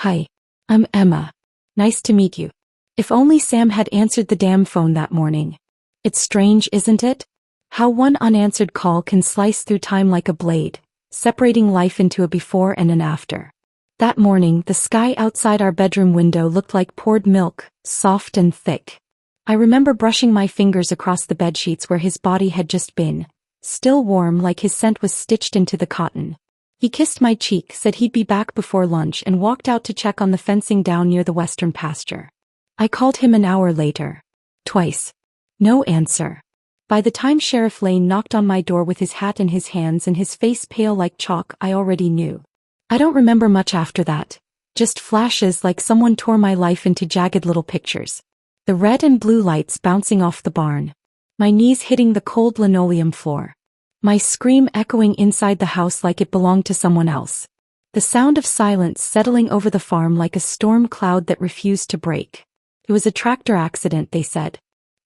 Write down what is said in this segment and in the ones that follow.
Hi. I'm Emma. Nice to meet you. If only Sam had answered the damn phone that morning. It's strange, isn't it? How one unanswered call can slice through time like a blade, separating life into a before and an after. That morning, the sky outside our bedroom window looked like poured milk, soft and thick. I remember brushing my fingers across the bedsheets where his body had just been, still warm like his scent was stitched into the cotton. He kissed my cheek, said he'd be back before lunch, and walked out to check on the fencing down near the western pasture. I called him an hour later. Twice. No answer. By the time Sheriff Lane knocked on my door with his hat in his hands and his face pale like chalk, I already knew. I don't remember much after that. Just flashes like someone tore my life into jagged little pictures. The red and blue lights bouncing off the barn. My knees hitting the cold linoleum floor. My scream echoing inside the house like it belonged to someone else. The sound of silence settling over the farm like a storm cloud that refused to break. It was a tractor accident, they said.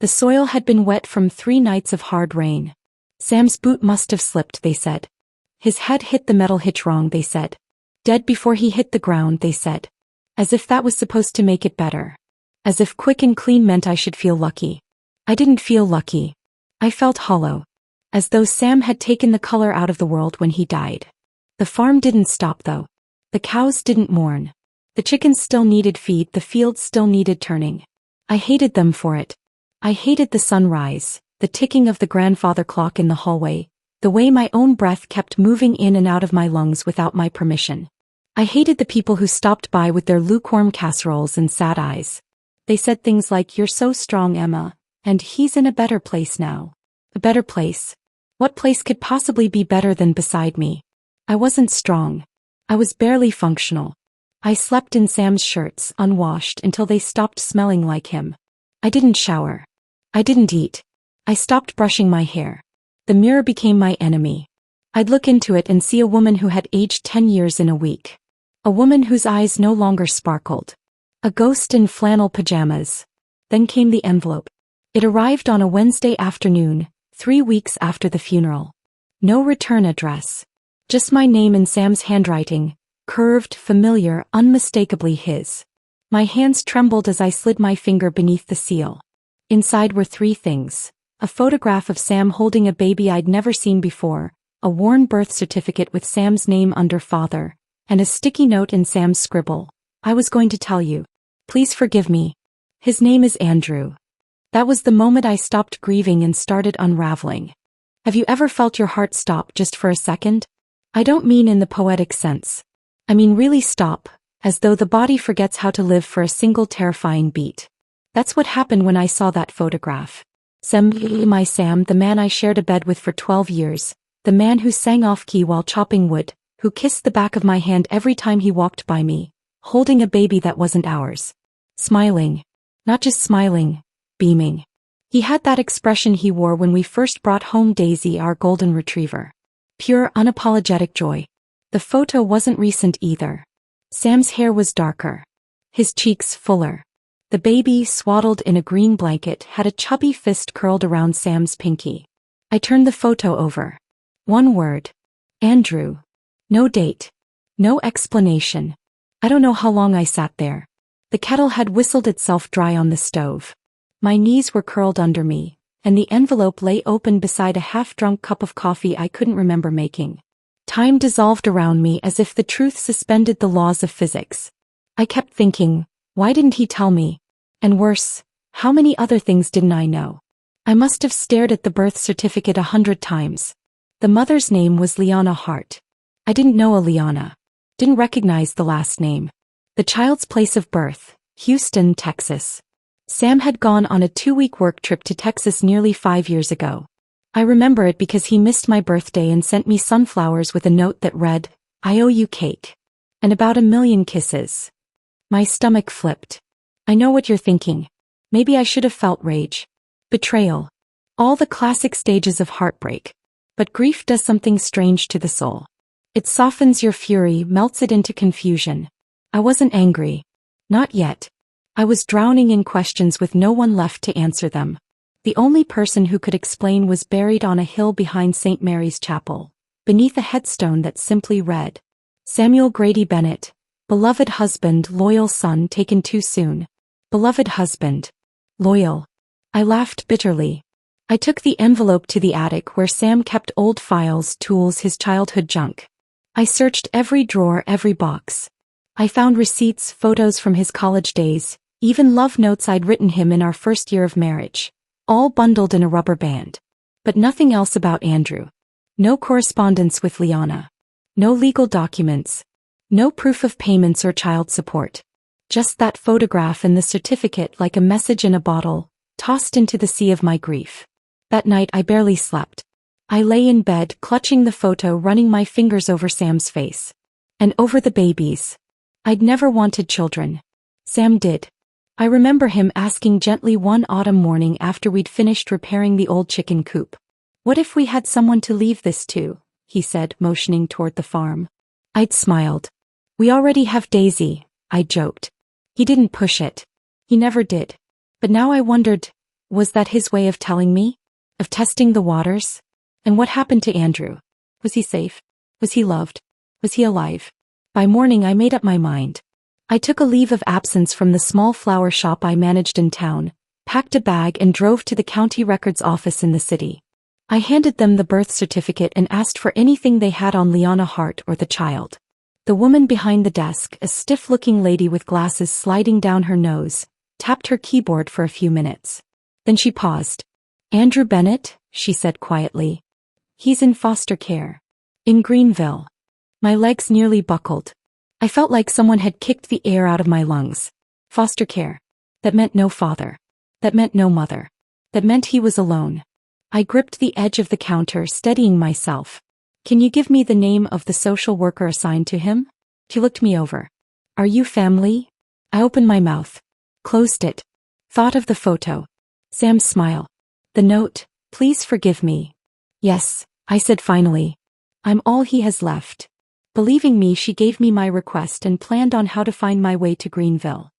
The soil had been wet from 3 nights of hard rain. Sam's boot must have slipped, they said. His head hit the metal hitch wrong, they said. Dead before he hit the ground, they said. As if that was supposed to make it better. As if quick and clean meant I should feel lucky. I didn't feel lucky. I felt hollow. As though Sam had taken the color out of the world when he died. The farm didn't stop though. The cows didn't mourn. The chickens still needed feed, the fields still needed turning. I hated them for it. I hated the sunrise, the ticking of the grandfather clock in the hallway, the way my own breath kept moving in and out of my lungs without my permission. I hated the people who stopped by with their lukewarm casseroles and sad eyes. They said things like, "You're so strong, Emma," and "He's in a better place now." A better place. What place could possibly be better than beside me? I wasn't strong. I was barely functional. I slept in Sam's shirts, unwashed, until they stopped smelling like him. I didn't shower. I didn't eat. I stopped brushing my hair. The mirror became my enemy. I'd look into it and see a woman who had aged 10 years in a week. A woman whose eyes no longer sparkled. A ghost in flannel pajamas. Then came the envelope. It arrived on a Wednesday afternoon, 3 weeks after the funeral. No return address. Just my name in Sam's handwriting, curved, familiar, unmistakably his. My hands trembled as I slid my finger beneath the seal. Inside were 3 things. A photograph of Sam holding a baby I'd never seen before, a worn birth certificate with Sam's name under father, and a sticky note in Sam's scribble. "I was going to tell you. Please forgive me. His name is Andrew." That was the moment I stopped grieving and started unraveling. Have you ever felt your heart stop just for a second? I don't mean in the poetic sense. I mean really stop, as though the body forgets how to live for a single terrifying beat. That's what happened when I saw that photograph. My Sam, the man I shared a bed with for 12 years, the man who sang off-key while chopping wood, who kissed the back of my hand every time he walked by me, holding a baby that wasn't ours. Smiling. Not just smiling. Beaming. He had that expression he wore when we first brought home Daisy, our golden retriever. Pure, unapologetic joy. The photo wasn't recent either. Sam's hair was darker. His cheeks fuller. The baby, swaddled in a green blanket, had a chubby fist curled around Sam's pinky. I turned the photo over. 1 word. Andrew. No date. No explanation. I don't know how long I sat there. The kettle had whistled itself dry on the stove. My knees were curled under me, and the envelope lay open beside a half-drunk cup of coffee I couldn't remember making. Time dissolved around me as if the truth suspended the laws of physics. I kept thinking, why didn't he tell me? And worse, how many other things didn't I know? I must have stared at the birth certificate 100 times. The mother's name was Liana Hart. I didn't know a Liana. Didn't recognize the last name. The child's place of birth, Houston, Texas. Sam had gone on a 2-week work trip to Texas nearly 5 years ago. I remember it because he missed my birthday and sent me sunflowers with a note that read, "I owe you cake. And about 1,000,000 kisses." My stomach flipped. I know what you're thinking. Maybe I should have felt rage. Betrayal. All the classic stages of heartbreak. But grief does something strange to the soul. It softens your fury, melts it into confusion. I wasn't angry. Not yet. I was drowning in questions with no one left to answer them. The only person who could explain was buried on a hill behind St. Mary's Chapel, beneath a headstone that simply read, Samuel Grady Bennett, Beloved husband, loyal son taken too soon. Beloved husband. Loyal. I laughed bitterly. I took the envelope to the attic where Sam kept old files, tools, his childhood junk. I searched every drawer, every box. I found receipts, photos from his college days, even love notes I'd written him in our first year of marriage, all bundled in a rubber band. But nothing else about Andrew. No correspondence with Liana. No legal documents. No proof of payments or child support. Just that photograph and the certificate, like a message in a bottle, tossed into the sea of my grief. That night I barely slept. I lay in bed, clutching the photo, running my fingers over Sam's face. And over the babies. I'd never wanted children. Sam did. I remember him asking gently one autumn morning after we'd finished repairing the old chicken coop. "What if we had someone to leave this to?" he said, motioning toward the farm. I'd smiled. "We already have Daisy," I joked. He didn't push it. He never did. But now I wondered, was that his way of telling me? Of testing the waters? And what happened to Andrew? Was he safe? Was he loved? Was he alive? By morning I made up my mind. I took a leave of absence from the small flower shop I managed in town, packed a bag and drove to the county records office in the city. I handed them the birth certificate and asked for anything they had on Liana Hart or the child. The woman behind the desk, a stiff-looking lady with glasses sliding down her nose, tapped her keyboard for a few minutes. Then she paused. "Andrew Bennett," she said quietly. "He's in foster care. In Greenville." My legs nearly buckled. I felt like someone had kicked the air out of my lungs. Foster care. That meant no father. That meant no mother. That meant he was alone. I gripped the edge of the counter, steadying myself. "Can you give me the name of the social worker assigned to him?" She looked me over. "Are you family?" I opened my mouth. Closed it. Thought of the photo. Sam's smile. The note, "Please forgive me." "Yes," I said finally. "I'm all he has left." Believing me, she gave me my request and planned on how to find my way to Greenville.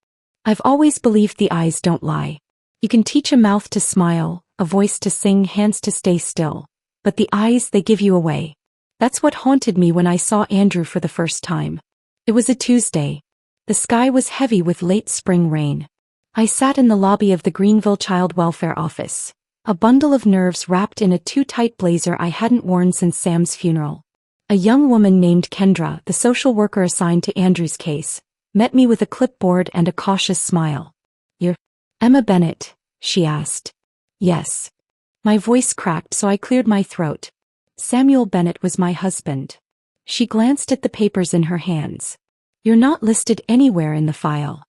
I've always believed the eyes don't lie. You can teach a mouth to smile, a voice to sing, hands to stay still. But the eyes, they give you away. That's what haunted me when I saw Andrew for the first time. It was a Tuesday. The sky was heavy with late spring rain. I sat in the lobby of the Greenville Child Welfare Office, a bundle of nerves wrapped in a too-tight blazer I hadn't worn since Sam's funeral. A young woman named Kendra, the social worker assigned to Andrew's case, met me with a clipboard and a cautious smile. "You're Emma Bennett?" she asked. "Yes." My voice cracked, so I cleared my throat. "Samuel Bennett was my husband." She glanced at the papers in her hands. "You're not listed anywhere in the file."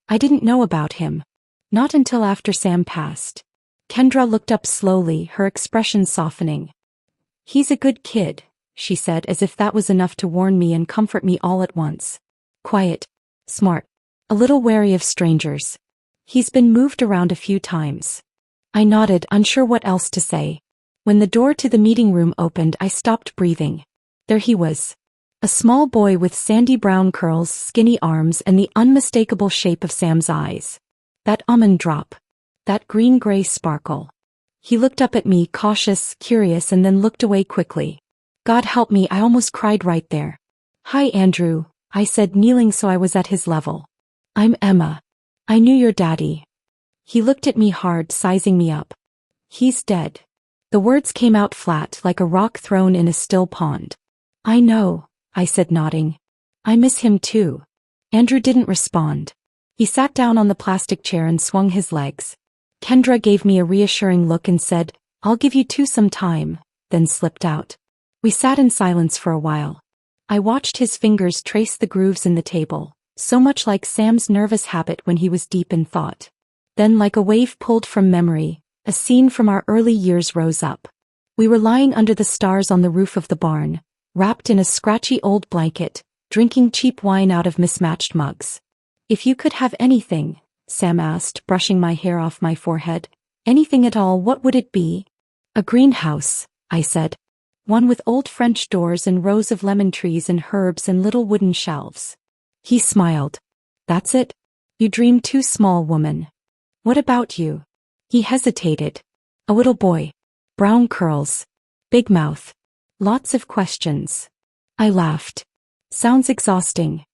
I didn't know about him. Not until after Sam passed. Kendra looked up slowly, her expression softening. "He's a good kid," she said, as if that was enough to warn me and comfort me all at once. "Quiet. Smart. A little wary of strangers. He's been moved around a few times." I nodded, unsure what else to say. When the door to the meeting room opened, I stopped breathing. There he was. A small boy with sandy brown curls, skinny arms, and the unmistakable shape of Sam's eyes. That almond drop. That green-gray sparkle. He looked up at me, cautious, curious, and then looked away quickly. God help me, I almost cried right there. "Hi, Andrew," I said, kneeling so I was at his level. "I'm Emma. I knew your daddy." He looked at me hard, sizing me up. "He's dead." The words came out flat, like a rock thrown in a still pond. "I know," I said, nodding. "I miss him too." Andrew didn't respond. He sat down on the plastic chair and swung his legs. Kendra gave me a reassuring look and said, "I'll give you two some time," then slipped out. We sat in silence for a while. I watched his fingers trace the grooves in the table, so much like Sam's nervous habit when he was deep in thought. Then, like a wave pulled from memory, a scene from our early years rose up. We were lying under the stars on the roof of the barn, wrapped in a scratchy old blanket, drinking cheap wine out of mismatched mugs. "If you could have anything," Sam asked, brushing my hair off my forehead, "anything at all, what would it be?" "A greenhouse," I said. "One with old French doors and rows of lemon trees and herbs and little wooden shelves." He smiled. "That's it? You dream too small, woman. What about you?" He hesitated. "A little boy. Brown curls. Big mouth. Lots of questions." I laughed. "Sounds exhausting."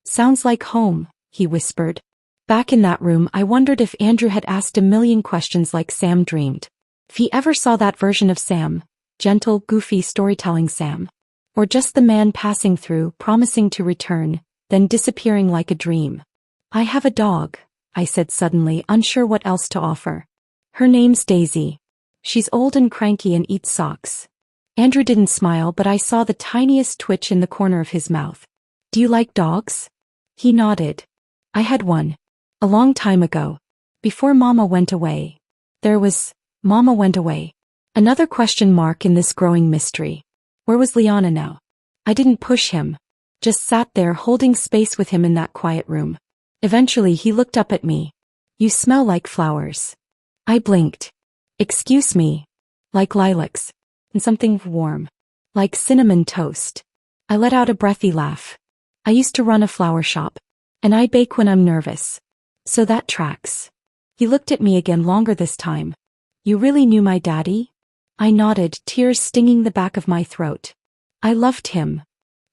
Sounds like home, he whispered. Back in that room, I wondered if Andrew had asked a million questions like Sam dreamed. If he ever saw that version of Sam, gentle, goofy storytelling Sam. Or just the man passing through, promising to return, then disappearing like a dream. I have a dog, I said suddenly, unsure what else to offer. Her name's Daisy. She's old and cranky and eats socks. Andrew didn't smile, but I saw the tiniest twitch in the corner of his mouth. Do you like dogs? He nodded. I had one. A long time ago. Before Mama went away. Mama went away. Another question mark in this growing mystery. Where was Liana now? I didn't push him. Just sat there holding space with him in that quiet room. Eventually he looked up at me. You smell like flowers. I blinked. Excuse me. Like lilacs. And something warm. Like cinnamon toast. I let out a breathy laugh. I used to run a flower shop. And I bake when I'm nervous. So that tracks. He looked at me again, longer this time. You really knew my daddy? I nodded, tears stinging the back of my throat. I loved him.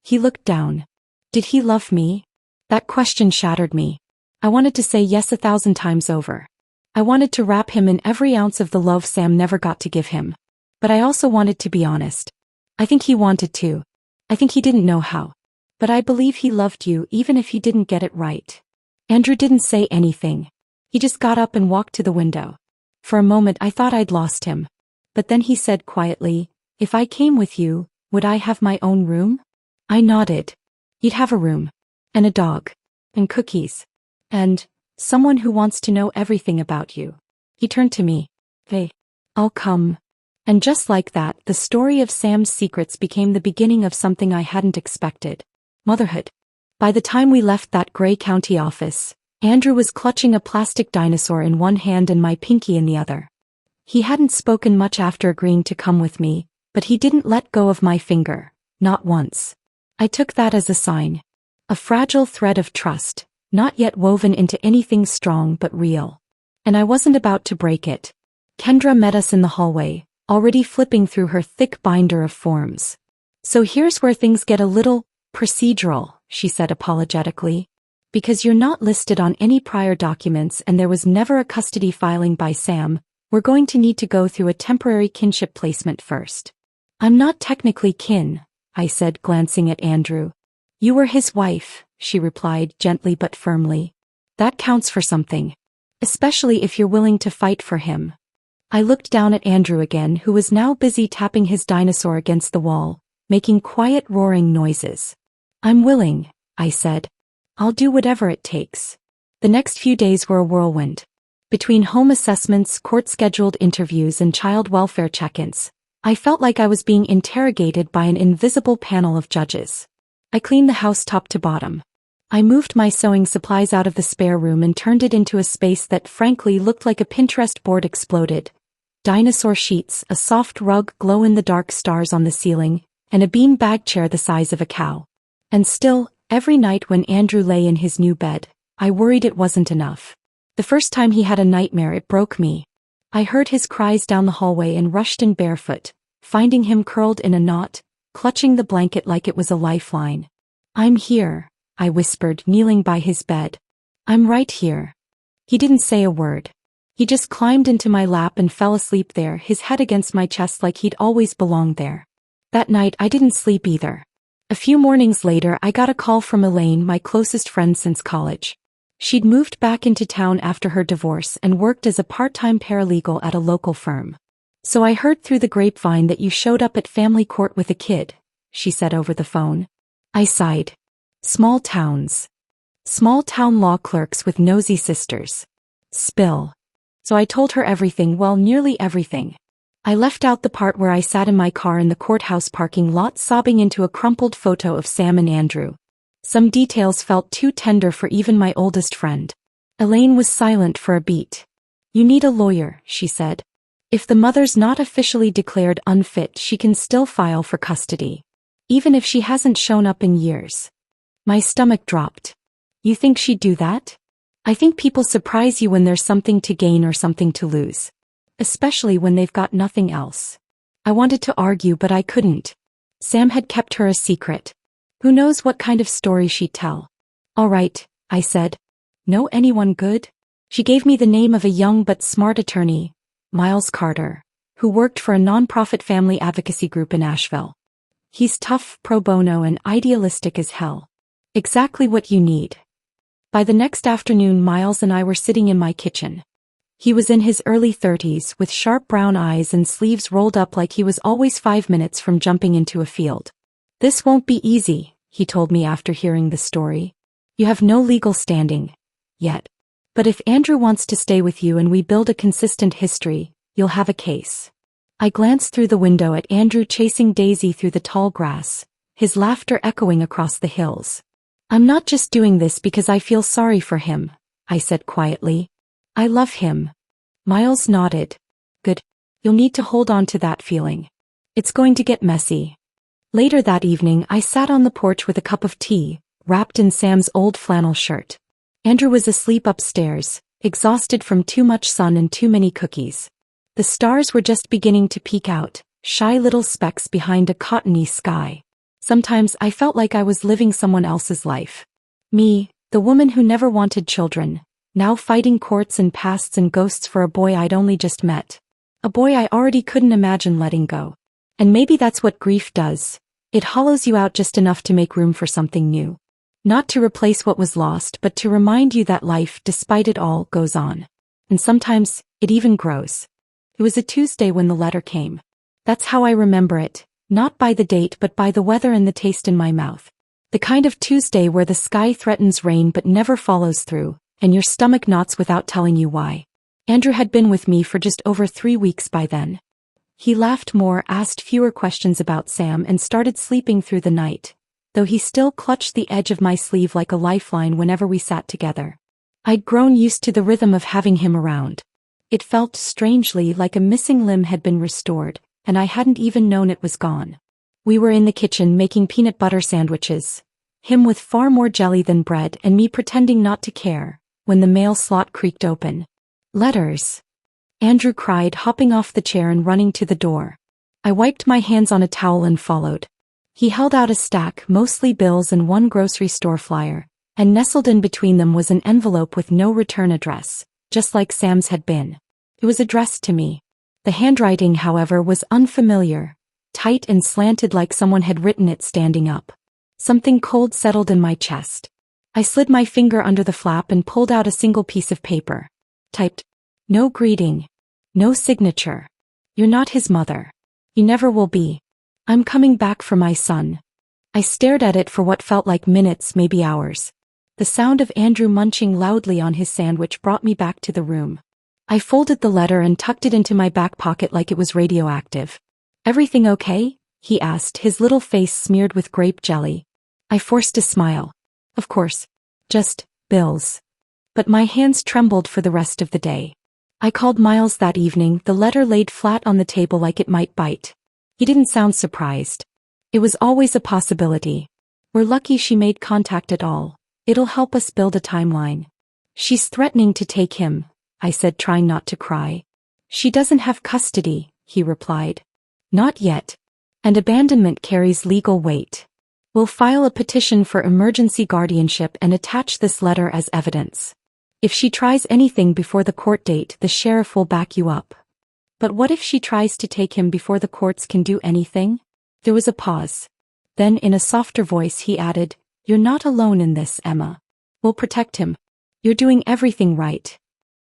He looked down. Did he love me? That question shattered me. I wanted to say yes 1,000 times over. I wanted to wrap him in every ounce of the love Sam never got to give him. But I also wanted to be honest. I think he wanted to. I think he didn't know how. But I believe he loved you even if he didn't get it right. Andrew didn't say anything. He just got up and walked to the window. For a moment I thought I'd lost him. But then he said quietly, if I came with you, would I have my own room? I nodded. You'd have a room. And a dog. And cookies. And someone who wants to know everything about you. He turned to me. Hey, I'll come. And just like that, the story of Sam's secrets became the beginning of something I hadn't expected. Motherhood. By the time we left that gray county office, Andrew was clutching a plastic dinosaur in one hand and my pinky in the other. He hadn't spoken much after agreeing to come with me, but he didn't let go of my finger, not once. I took that as a sign. A fragile thread of trust, not yet woven into anything strong but real. And I wasn't about to break it. Kendra met us in the hallway, already flipping through her thick binder of forms. So here's where things get a little procedural, she said apologetically. Because you're not listed on any prior documents and there was never a custody filing by Sam, we're going to need to go through a temporary kinship placement first. I'm not technically kin, I said, glancing at Andrew. You were his wife, she replied gently but firmly. That counts for something. Especially if you're willing to fight for him. I looked down at Andrew again, who was now busy tapping his dinosaur against the wall, making quiet roaring noises. I'm willing, I said. I'll do whatever it takes. The next few days were a whirlwind. Between home assessments, court-scheduled interviews and child welfare check-ins, I felt like I was being interrogated by an invisible panel of judges. I cleaned the house top to bottom. I moved my sewing supplies out of the spare room and turned it into a space that frankly looked like a Pinterest board exploded. Dinosaur sheets, a soft rug, glow-in-the-dark stars on the ceiling, and a bean-bag chair the size of a cow. And still, every night when Andrew lay in his new bed, I worried it wasn't enough. The first time he had a nightmare, it broke me. I heard his cries down the hallway and rushed in barefoot, finding him curled in a knot, clutching the blanket like it was a lifeline. I'm here, I whispered, kneeling by his bed. I'm right here. He didn't say a word. He just climbed into my lap and fell asleep there, his head against my chest like he'd always belonged there. That night I didn't sleep either. A few mornings later I got a call from Elaine, my closest friend since college. She'd moved back into town after her divorce and worked as a part-time paralegal at a local firm. So I heard through the grapevine that you showed up at family court with a kid, she said over the phone. I sighed. Small towns. Small-town law clerks with nosy sisters. Spill. So I told her everything, well, nearly everything. I left out the part where I sat in my car in the courthouse parking lot sobbing into a crumpled photo of Sam and Andrew. Some details felt too tender for even my oldest friend. Elaine was silent for a beat. You need a lawyer, she said. If the mother's not officially declared unfit, she can still file for custody. Even if she hasn't shown up in years. My stomach dropped. You think she'd do that? I think people surprise you when there's something to gain or something to lose. Especially when they've got nothing else. I wanted to argue but I couldn't. Sam had kept her a secret. Who knows what kind of story she'd tell. All right, I said. Know anyone good? She gave me the name of a young but smart attorney, Miles Carter, who worked for a nonprofit family advocacy group in Asheville. He's tough, pro bono, and idealistic as hell. Exactly what you need. By the next afternoon, Miles and I were sitting in my kitchen. He was in his early 30s with sharp brown eyes and sleeves rolled up like he was always 5 minutes from jumping into a field. This won't be easy, he told me after hearing the story. You have no legal standing. Yet. But if Andrew wants to stay with you and we build a consistent history, you'll have a case. I glanced through the window at Andrew chasing Daisy through the tall grass, his laughter echoing across the hills. I'm not just doing this because I feel sorry for him, I said quietly. I love him. Miles nodded. Good. You'll need to hold on to that feeling. It's going to get messy. Later that evening, I sat on the porch with a cup of tea, wrapped in Sam's old flannel shirt. Andrew was asleep upstairs, exhausted from too much sun and too many cookies. The stars were just beginning to peek out, shy little specks behind a cottony sky. Sometimes I felt like I was living someone else's life. Me, the woman who never wanted children, now fighting courts and pasts and ghosts for a boy I'd only just met. A boy I already couldn't imagine letting go. And maybe that's what grief does. It hollows you out just enough to make room for something new. Not to replace what was lost, but to remind you that life, despite it all, goes on. And sometimes, it even grows. It was a Tuesday when the letter came. That's how I remember it. Not by the date but by the weather and the taste in my mouth. The kind of Tuesday where the sky threatens rain but never follows through, and your stomach knots without telling you why. Andrew had been with me for just over 3 weeks by then. He laughed more, asked fewer questions about Sam, and started sleeping through the night, though he still clutched the edge of my sleeve like a lifeline whenever we sat together. I'd grown used to the rhythm of having him around. It felt strangely like a missing limb had been restored, and I hadn't even known it was gone. We were in the kitchen making peanut butter sandwiches, him with far more jelly than bread and me pretending not to care, when the mail slot creaked open. Letters. Andrew cried, hopping off the chair and running to the door. I wiped my hands on a towel and followed. He held out a stack, mostly bills and one grocery store flyer, and nestled in between them was an envelope with no return address, just like Sam's had been. It was addressed to me. The handwriting, however, was unfamiliar, tight and slanted like someone had written it standing up. Something cold settled in my chest. I slid my finger under the flap and pulled out a single piece of paper. Typed, "No greeting. No signature. You're not his mother. You never will be. I'm coming back for my son." I stared at it for what felt like minutes, maybe hours. The sound of Andrew munching loudly on his sandwich brought me back to the room. I folded the letter and tucked it into my back pocket like it was radioactive. "Everything okay?" he asked, his little face smeared with grape jelly. I forced a smile. "Of course. Just bills." But my hands trembled for the rest of the day. I called Miles that evening, the letter laid flat on the table like it might bite. He didn't sound surprised. It was always a possibility. "We're lucky she made contact at all. It'll help us build a timeline." "She's threatening to take him," I said, trying not to cry. "She doesn't have custody," he replied. "Not yet. And abandonment carries legal weight. We'll file a petition for emergency guardianship and attach this letter as evidence. If she tries anything before the court date, the sheriff will back you up." "But what if she tries to take him before the courts can do anything?" There was a pause. Then, in a softer voice, he added, "You're not alone in this, Emma. We'll protect him. You're doing everything right."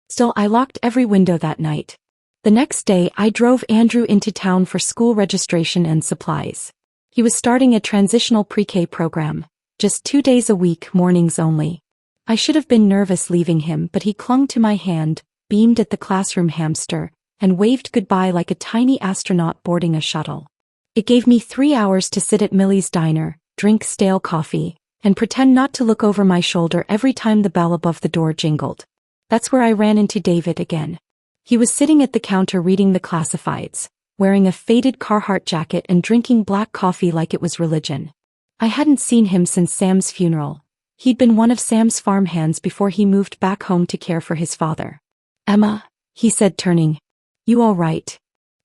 Still, I locked every window that night. The next day, I drove Andrew into town for school registration and supplies. He was starting a transitional pre-K program, just 2 days a week, mornings only. I should have been nervous leaving him, but he clung to my hand, beamed at the classroom hamster, and waved goodbye like a tiny astronaut boarding a shuttle. It gave me 3 hours to sit at Millie's diner, drink stale coffee, and pretend not to look over my shoulder every time the bell above the door jingled. That's where I ran into David again. He was sitting at the counter reading the classifieds, wearing a faded Carhartt jacket and drinking black coffee like it was religion. I hadn't seen him since Sam's funeral. He'd been one of Sam's farmhands before he moved back home to care for his father. "Emma," he said, turning. "You all right?"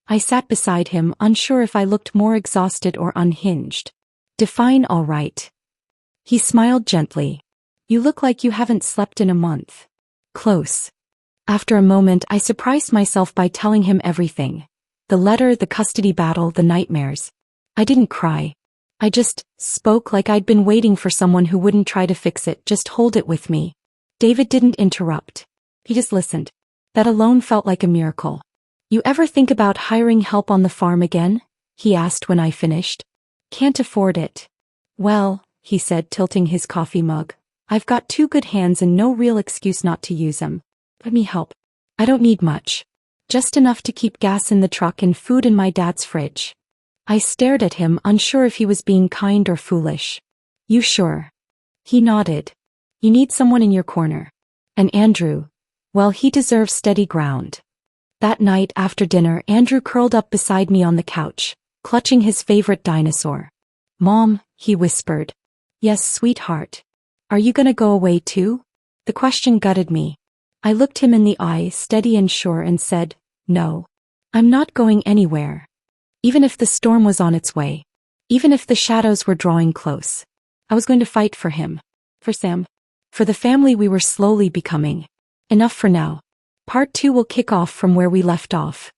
I sat beside him, unsure if I looked more exhausted or unhinged. "Define all right." He smiled gently. You look like you haven't slept in a month. Close. After a moment, I surprised myself by telling him everything. The letter, the custody battle, the nightmares. I didn't cry. I just spoke like I'd been waiting for someone who wouldn't try to fix it, just hold it with me. David didn't interrupt. He just listened. That alone felt like a miracle. You ever think about hiring help on the farm again? He asked when I finished. Can't afford it. Well, he said, tilting his coffee mug. I've got 2 good hands and no real excuse not to use them. Let me help. I don't need much. Just enough to keep gas in the truck and food in my dad's fridge. I stared at him, unsure if he was being kind or foolish. You sure? He nodded. You need someone in your corner. And Andrew, well, he deserves steady ground. That night after dinner, Andrew curled up beside me on the couch, clutching his favorite dinosaur. Mom, he whispered. Yes, sweetheart. Are you gonna go away too? The question gutted me. I looked him in the eye, steady and sure, and said, no. I'm not going anywhere. Even if the storm was on its way. Even if the shadows were drawing close. I was going to fight for him. For Sam. For the family we were slowly becoming. Enough for now. Part 2 will kick off from where we left off.